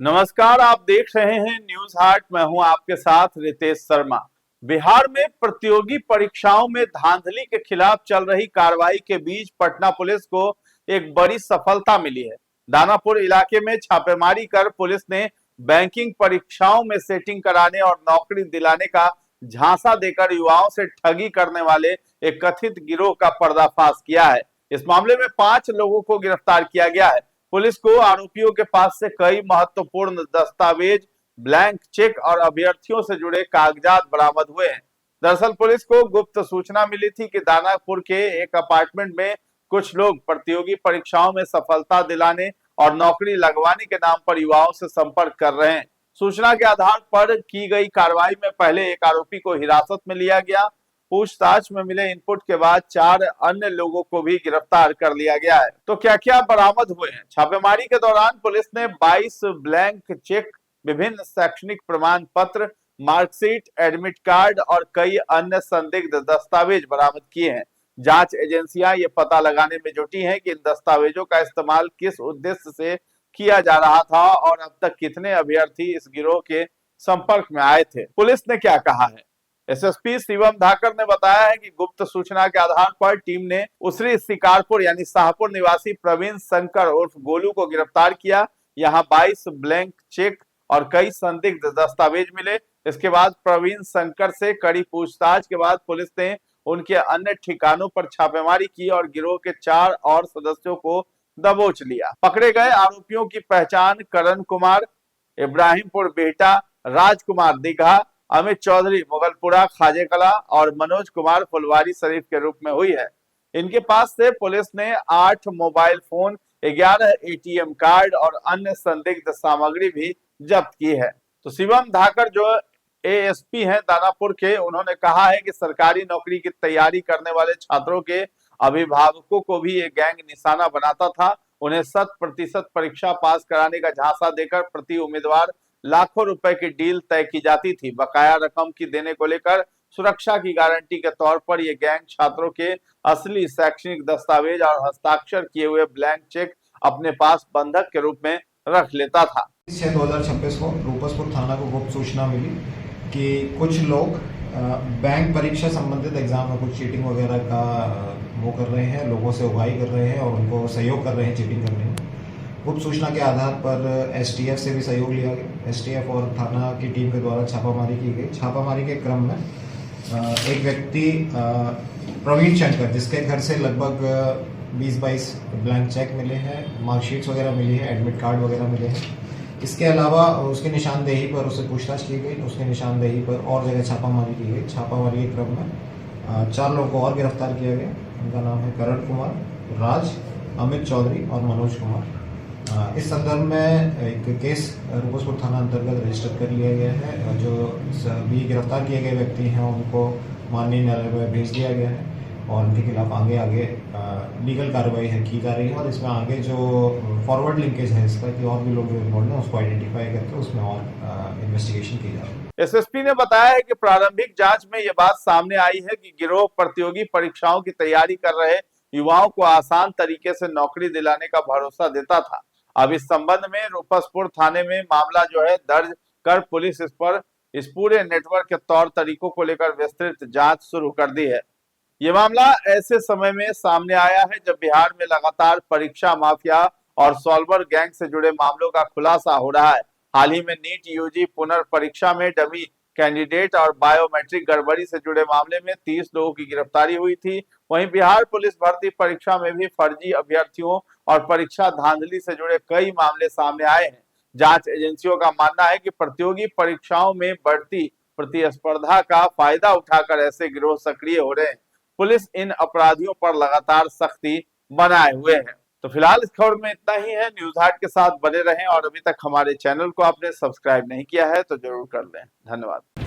नमस्कार, आप देख रहे हैं न्यूज हाट। मैं हूं आपके साथ रितेश शर्मा। बिहार में प्रतियोगी परीक्षाओं में धांधली के खिलाफ चल रही कार्रवाई के बीच पटना पुलिस को एक बड़ी सफलता मिली है। दानापुर इलाके में छापेमारी कर पुलिस ने बैंकिंग परीक्षाओं में सेटिंग कराने और नौकरी दिलाने का झांसा देकर युवाओं से ठगी करने वाले एक कथित गिरोह का पर्दाफाश किया है। इस मामले में 5 लोगों को गिरफ्तार किया गया है। पुलिस को आरोपियों के पास से कई महत्वपूर्ण दस्तावेज, ब्लैंक चेक और अभ्यर्थियों से जुड़े कागजात बरामद हुए हैं। दरअसल पुलिस को गुप्त सूचना मिली थी कि दानापुर के एक अपार्टमेंट में कुछ लोग प्रतियोगी परीक्षाओं में सफलता दिलाने और नौकरी लगवाने के नाम पर युवाओं से संपर्क कर रहे हैं। सूचना के आधार पर की गई कार्रवाई में पहले एक आरोपी को हिरासत में लिया गया। पूछताछ में मिले इनपुट के बाद 4 अन्य लोगों को भी गिरफ्तार कर लिया गया है। तो क्या क्या बरामद हुए हैं? छापेमारी के दौरान पुलिस ने 22 ब्लैंक चेक, विभिन्न शैक्षणिक प्रमाण पत्र, मार्कशीट, एडमिट कार्ड और कई अन्य संदिग्ध दस्तावेज बरामद किए हैं। जांच एजेंसियां ये पता लगाने में जुटी हैं कि इन दस्तावेजों का इस्तेमाल किस उद्देश्य से किया जा रहा था और अब तक कितने अभ्यर्थी इस गिरोह के संपर्क में आए थे। पुलिस ने क्या कहा है? एसएसपी शिवम धाकर ने बताया है कि गुप्त सूचना के आधार पर टीम ने उसरी शिकारपुर यानी शाहपुर निवासी प्रवीण शंकर उर्फ गोलू को गिरफ्तार किया। यहां 22 ब्लैंक चेक और कई संदिग्ध दस्तावेज मिले। इसके बाद प्रवीण शंकर से कड़ी पूछताछ के बाद पुलिस ने उनके अन्य ठिकानों पर छापेमारी की और गिरोह के 4 और सदस्यों को दबोच लिया। पकड़े गए आरोपियों की पहचान करण कुमार, इब्राहिमपुर बेटा, राजकुमार दीघा, अमित चौधरी मुगलपुरा खाजेकला और मनोज कुमार फुलवारी शरीफ के रूप में हुई है। इनके पास से पुलिस ने 8 मोबाइल फोन, 11 एटीएम कार्ड और अन्य संदिग्ध सामग्री भी जब्त की है। तो शिवम धाकर जो एएसपी हैं दानापुर के, उन्होंने कहा है कि सरकारी नौकरी की तैयारी करने वाले छात्रों के अभिभावकों को भी ये गैंग निशाना बनाता था। उन्हें 100% परीक्षा पास कराने का झांसा देकर प्रति उम्मीदवार लाखों रुपए की डील तय की जाती थी। बकाया रकम की देने को लेकर सुरक्षा की गारंटी के तौर पर ये गैंग छात्रों के असली शैक्षणिक दस्तावेज और हस्ताक्षर किए हुए ब्लैंक चेक अपने पास बंधक के रूप में रख लेता था। 2026 को रूपसपुर थाना को गुप्त सूचना मिली कि कुछ लोग बैंक परीक्षा संबंधित एग्जाम में कुछ चीटिंग वगैरह का वो कर रहे हैं, लोगों से उगाही कर रहे हैं और उनको सहयोग कर रहे हैं चीटिंग करने में। गुप्त सूचना के आधार पर एसटीएफ से भी सहयोग लिया गया। एसटीएफ और थाना की टीम के द्वारा छापामारी की गई। छापामारी के क्रम में एक व्यक्ति प्रवीण शंकर, जिसके घर से लगभग 20-22 ब्लैंक चेक मिले हैं, मार्कशीट्स वगैरह मिली है, एडमिट कार्ड वगैरह मिले हैं। इसके अलावा उसकी निशानदेही पर उससे पूछताछ की गई। उसकी निशानदेही पर और जगह छापामारी की गई। छापामारी के क्रम में 4 लोगों को और गिरफ्तार किया गया। उनका नाम है करण कुमार, राज, अमित चौधरी और मनोज कुमार। इस संदर्भ में एक केस रूपसपुर थाना अंतर्गत रजिस्टर कर लिया गया है। जो सभी गिरफ्तार किए गए व्यक्ति हैं उनको माननीय न्यायालय में भेज दिया गया है और उनके खिलाफ आगे लीगल कार्रवाई है की जा रही है और इसमें आगे जो फॉरवर्ड लिंकेज है इसका कि और भी लोग जो इन्वॉल्व हैं उसको आइडेंटिफाई करके उसमें और इन्वेस्टिगेशन की जा रही है। एसएसपी ने बताया है कि प्रारंभिक जांच में यह बात सामने आई है कि गिरोह प्रतियोगी परीक्षाओं की तैयारी कर रहे युवाओं को आसान तरीके से नौकरी दिलाने का भरोसा देता था। अब इस संबंध में रूपसपुर थाने में मामला जो है दर्ज कर पुलिस इस पूरे नेटवर्क के तौर तरीकों को लेकर विस्तृत जांच शुरू कर दी है। ये मामला ऐसे समय में सामने आया है जब बिहार में लगातार परीक्षा माफिया और सॉल्वर गैंग से जुड़े मामलों का खुलासा हो रहा है। हाल ही में नीट यूजी पुनर्परीक्षा में डमी कैंडिडेट और बायोमेट्रिक गड़बड़ी से जुड़े मामले में 30 लोगों की गिरफ्तारी हुई थी। वहीं बिहार पुलिस भर्ती परीक्षा में भी फर्जी अभ्यर्थियों और परीक्षा धांधली से जुड़े कई मामले सामने आए हैं। जांच एजेंसियों का मानना है कि प्रतियोगी परीक्षाओं में बढ़ती प्रतिस्पर्धा का फायदा उठाकर ऐसे गिरोह सक्रिय हो रहे हैं। पुलिस इन अपराधियों पर लगातार सख्ती बनाए हुए है। तो फिलहाल इस खबर में इतना ही है। न्यूज हाट के साथ बने रहें और अभी तक हमारे चैनल को आपने सब्सक्राइब नहीं किया है तो जरूर कर लें। धन्यवाद।